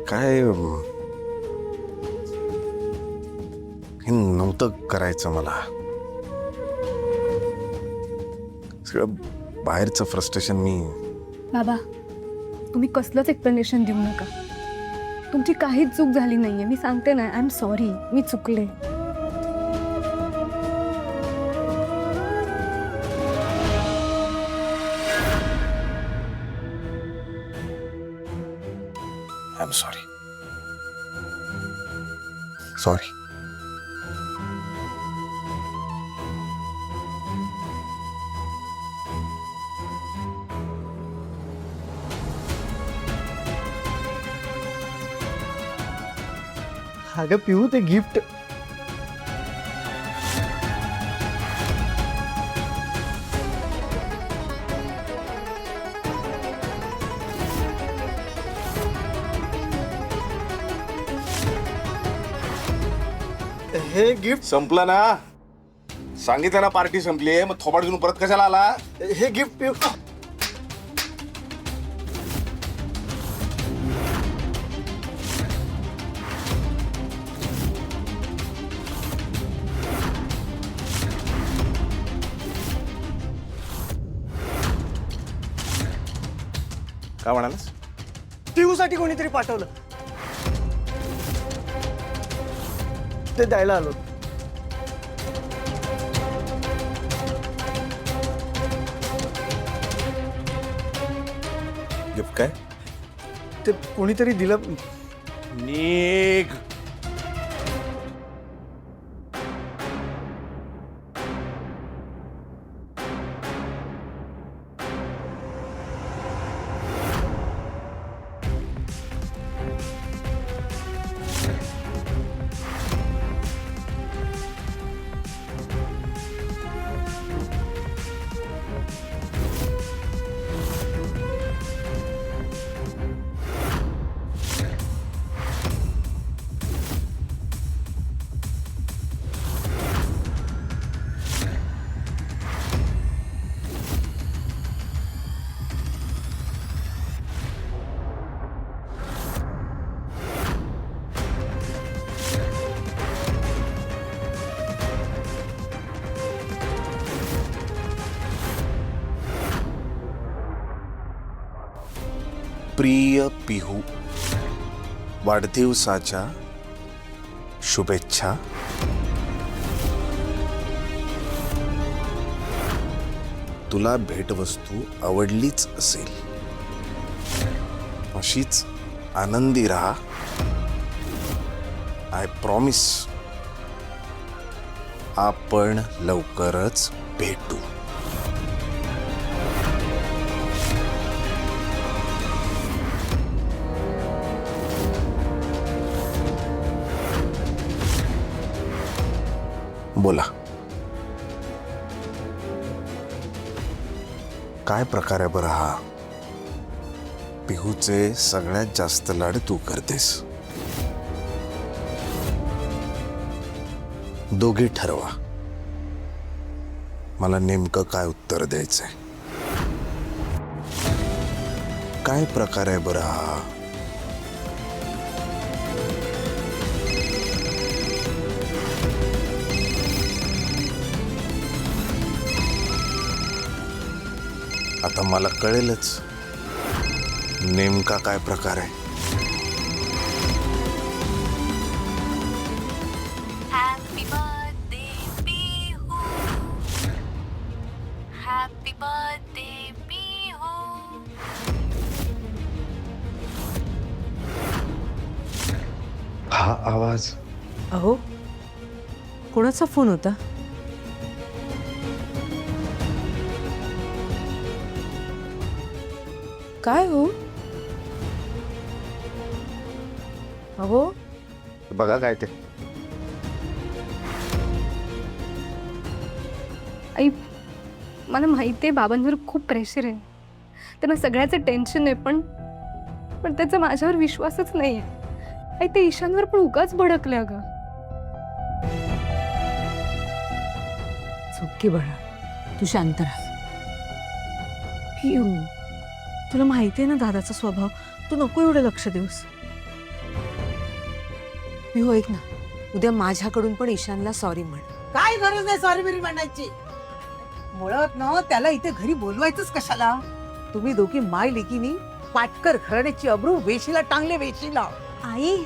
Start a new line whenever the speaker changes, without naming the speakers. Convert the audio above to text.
काय हे नव्हतं करायचं मला. सगळं बाहेरचं फ्रस्ट्रेशन मी.
बाबा, तुम्ही कसलंच एक्सप्लेनेशन देऊ नका. तुमची काहीच चूक झाली नाहीये. मी सांगते ना, आय एम सॉरी. मी चुकले.
I am sorry. सॉरी.
अगं पिऊ, ते गिफ्ट हे गिफ्ट
संपलं ना. सांगितलं ना पार्टी संपली आहे. मग थोबाड घेऊन परत कशाला आला?
हे गिफ्ट पिऊ.
काय म्हणालास?
पिऊसाठी कोणीतरी पाठवलं, ते द्यायला आलो.
गिफ्ट काय?
ते कोणीतरी दिलं.
निघ. प्रिय पिहू, वाढदिवसाच्या शुभेच्छा. तुला भेटवस्तू आवडलीच असेल. अशीच आनंदी राहा. आय प्रॉमिस आपण लवकरच भेटू. बोला, काय प्रकार आहे बरं हा? पिहूचे सगळ्यात जास्त लाड तू करतेस. दोघे ठरवा मला नेमकं काय उत्तर द्यायचंय. काय प्रकार आहे बरं हा? आता मला कळेलच नेमका काय प्रकार आहे.
हॅपी बर्थडे पिहू, हॅपी बर्थडे पिहू.
हा आवाज
अहो, कोणाचा फोन होता? काय हो? अहो,
बघा काय ते.
आई, मला माहिती आहे बाबांवर खूप प्रेशर आहे. त्यांना सगळ्याचं टेन्शन आहे. पण त्याचा माझ्यावर विश्वासच नाही आहे. आई, ते ईशानवर पण उगाच भडकले. अगं
चुकी बाळा, तू शांत राहा.
पिऊ,
तुला माहिती आहे ना दादाचा स्वभाव. तू नको एवढं लक्ष देऊस. पिहू ऐक ना, उद्या माझ्याकडून पण ईशानला सॉरी म्हण.
काय गरज आहे सॉरी बिरी म्हणायची. मुळात ना त्याला इथे घरी बोलवायचंच कशाला. तुम्ही दोघी माय लेकीनी पाटकर घराण्याची अब्रू वेशीला टांगले वेशीला.
आई